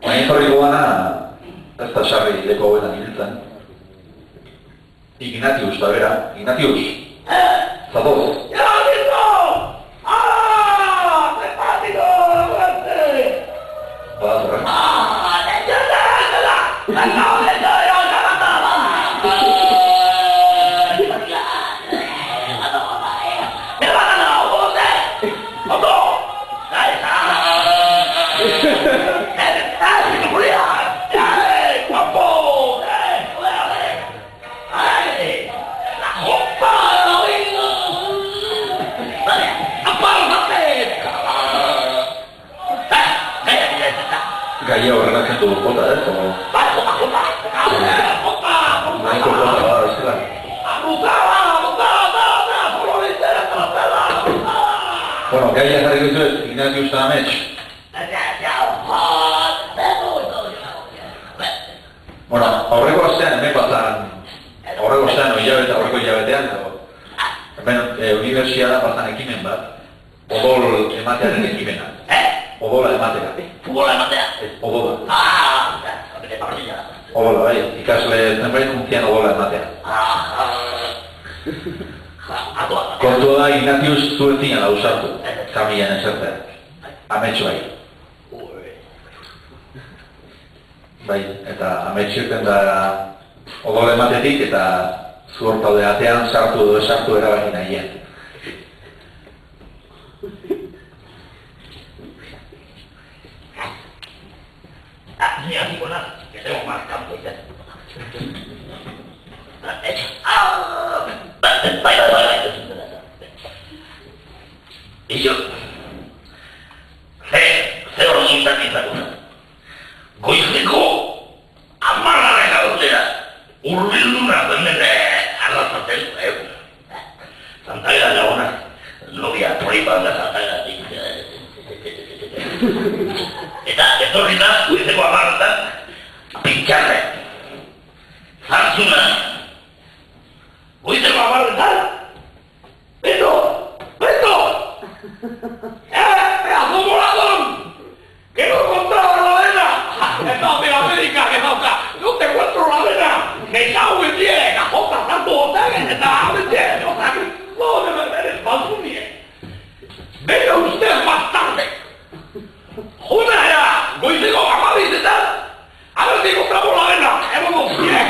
Baina torriko gana, ez da sarri leko hauetan ibiltzen. Ignatius, da bera. Ignatius. Zatoz. ¡Ignatius! ¡Ah! ¡Prepático! ¡Muerte! Bada zorren. ¡Ah! ¡Déjala! ¡No me estoy Gaia horrela zentu jota, Nahiko jota bada, bezala. Bueno, gaia jarri dizuet, Ignatius eta Amets. Bueno, aurreko astean hemen batzan, aurreko hilabetean, hemen unibertsiada batzan ekimen bat, odol ematearen ekimena. Odola ematea. Futbola ematea? Odola. Bete partida. Odola, bai, ikasle zenbait kuntzian odola ematea. Kontua da Ignatius zuetina da usartu, kamilan esertea. Amets bai. Bai, eta Amets irten da odola ematetik eta zuortaude atean sartu edo esartu erabaki nahien. Ni así con nada, que tengo más campo y ya. Y yo, cero resulta ni esta cosa. Goizeko, amarra regalotera, urbilduna zenene arrazatzen, Santaga laguna, novia tripa da Santaga. Eta etorri da, goizeko amarretan, pintxarre. Zartzuna, goizeko amarretan, Beto! ¡Pedazo volador! ¡Que no encontraba la vena! ¡Estás de América, que no te encuentro la vena! ¡Me cago en 10! ¡Cajota, tanto hotel! ¡Está en 10! ¡O sea, que no debe ver el balcón! ¡Venga usted más tarde! ¡Joder ya! ¡Goizeko amabizetan! ¡A ver si encontramos la vena! ¡Hemos bien!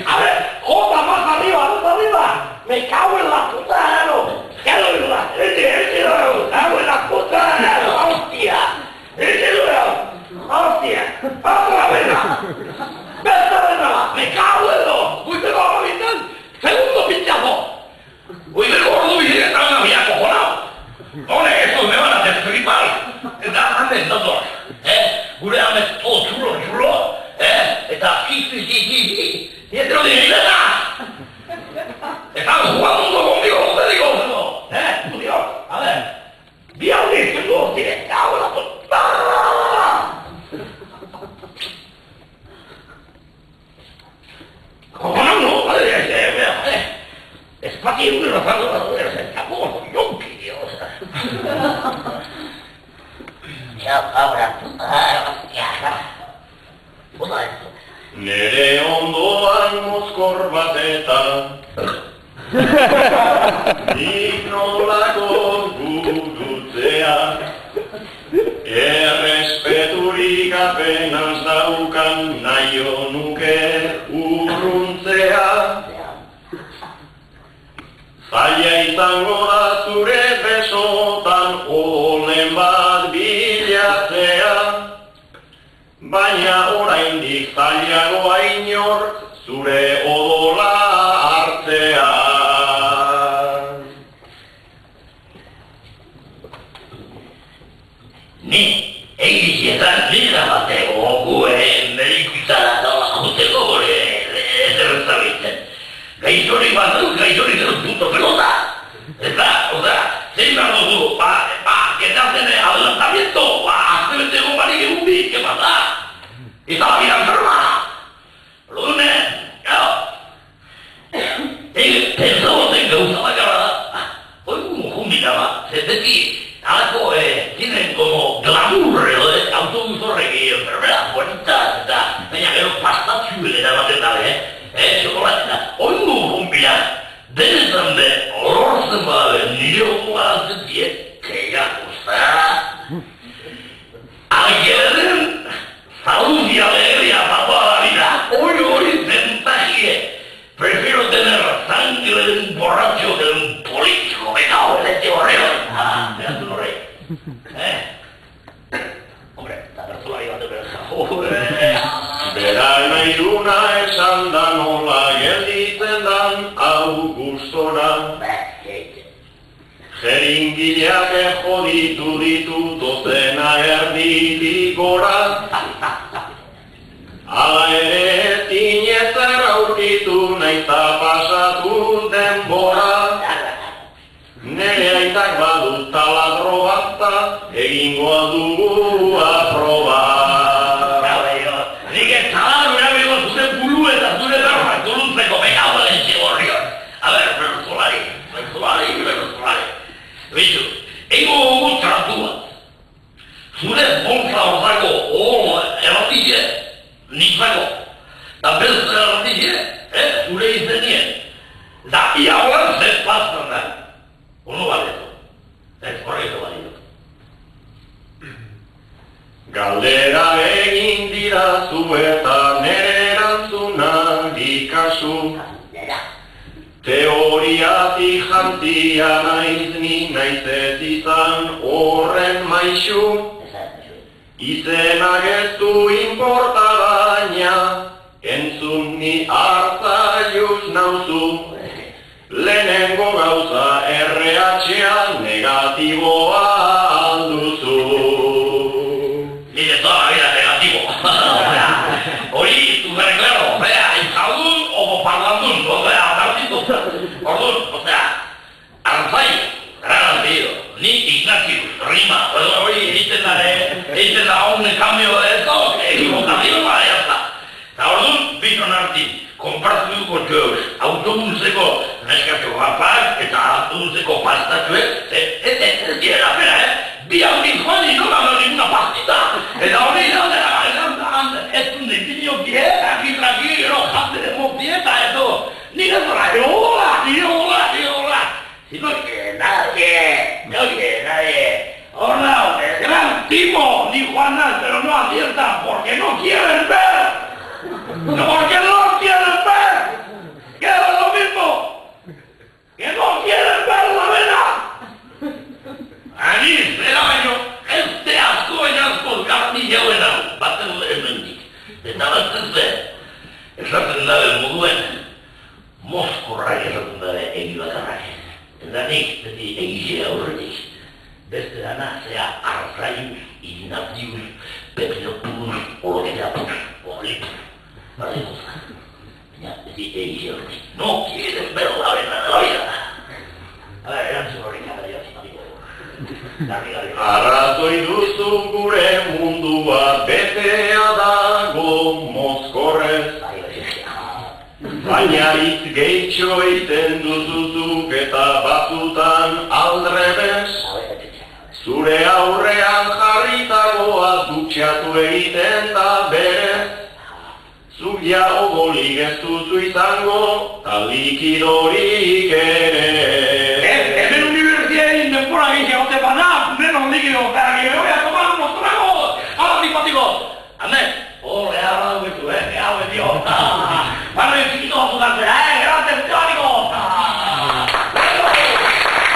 ¡A ver! ¡Jota, más arriba! ¡Me cago en la puta, no! ¡Qué verdad! ¡Ese no! ¡Cago en la puta, no! ¡Hostia! ¡Ese no! ¡Hostia! ¡Otra vena! ¡Esta vena! ¡Me cago en lo! ¡Goizeko amabizetan! ¡Segundo pinchazo! ¡Goizeko ordubizitan me había acojonado! ¡Ole, estos me van a destripar! ¡Eta anden dator! Gure amez todo chulo! Eta jiji! ¡Dietro de dinera! ¡Están jugando conmigo, no te digo! ¡Tu Dios! A ver. ¡Viernes, que no tiene cago en la puta! ¡Cojonando! ¡Madre! Es fácil ir rozando las ruedas, tampoco soy yonki, Dios. Ya, ahora, Nere ondoan mozkor bat eta nik nolako gurutzea errespeturik apenas daukan naio nuke urruntzea zaila izango da zure besotan olen bat bilatzea baina oraindik zailagoa inor zure odola hartzea. Ni egizietan dira batego gure medikuitzara doa juteko gure ezerrezabitzen. Gaixorik bat dut, gaixorik dut puto pelota. Eta, zein behar dugu, que te hacen adelantamiento, hazte con barik egun bi, ¿qué pasa? Está la vida enferma. Lo dune, claro. Pensamos en gauza bakarra. Hoy como jumbitaba, zeteki, alako, tienen como glamour, autobus horrek, enfermera, bonita. Bera nahi duna esan da nola gelditzen dan Augustora. Jeringileak joditu ditu dozena erditik gora. Hala ere ezin ezer aurkitu naizta pasatu denbora. Nere aitak badut taladro bazta, egingoa dugu aproba. Nik ez taladro erabego zure bulu eta zure berra dolutzeko begau lentxe horrion. A ber, bertzolari. Bitu, ego gogu tratu bat. Zure bolsa hortako erratize, nintzako. Da beltza erratize, zure izenien. Da ia horan zer paztan da. Ono baletu. Ez horretu baletu. Galdera egin dirazu eta nere erantzuna ikasu. Teoriatik jantzia naiz ni naiz ez izan horren maisu. Izenak ez du inporta baina, entzun ni hartzaiuz nauzu. Lehenengo gauza RH-a negatiboa alduzu. Nire toda la vida negatibo. Hori, tu zer claro, izaldun o parlandun, Orduan, arantzai, garantido, ni Ignacius, rima, hori egiten da un cambio de esto, equivocación para jazta. Eta orduan, biton artin, konpartituko txoz, autobuseko neskatxo bapak eta autobuseko pastatxoek, ez dira, bi haurik joan izan da ninguna pastita. Eta hori izan ez dut dipinio dieta, traki, gero jante de mok dieta, edo, nire zora, hola. Sino que nadie. Hola, el gran Timo, ni Juana, pero no aciertan porque no quieren ver. Porque no quieren ver. Que es lo mismo. Que no quieren ver la vena. Ani, zera baino, ez asko garbi jauen hau, baten hemendik. Eta batzen esaten dabe moduen, Moskorrak esaten dabe egibakarrak. Eta nik, beti egize aurretik. Beste dana, zea Arzaius, Ignatius, Pepinopus, Oloketeapus, Olipus. Baina, beti egize aurretik. No quieren ver la vena de la vida. A ver, erantzun horrik agarriak, amigo. Arrazoi duzu gure mundua betea dago Moskorrez. Baina hitz gehitxo egiten duzuzuk eta batzutan aldrebez. Zure aurrean jarritagoa dutxatu egiten da berez. Zuk ja odolik ez duzu izango, ta likidorik ere. Hemen unibertsiain denbora gehiagote bada, menos likido, para que me voy a tomar unos tragos. Hala, simpático. Amen, hau betu, hau betu,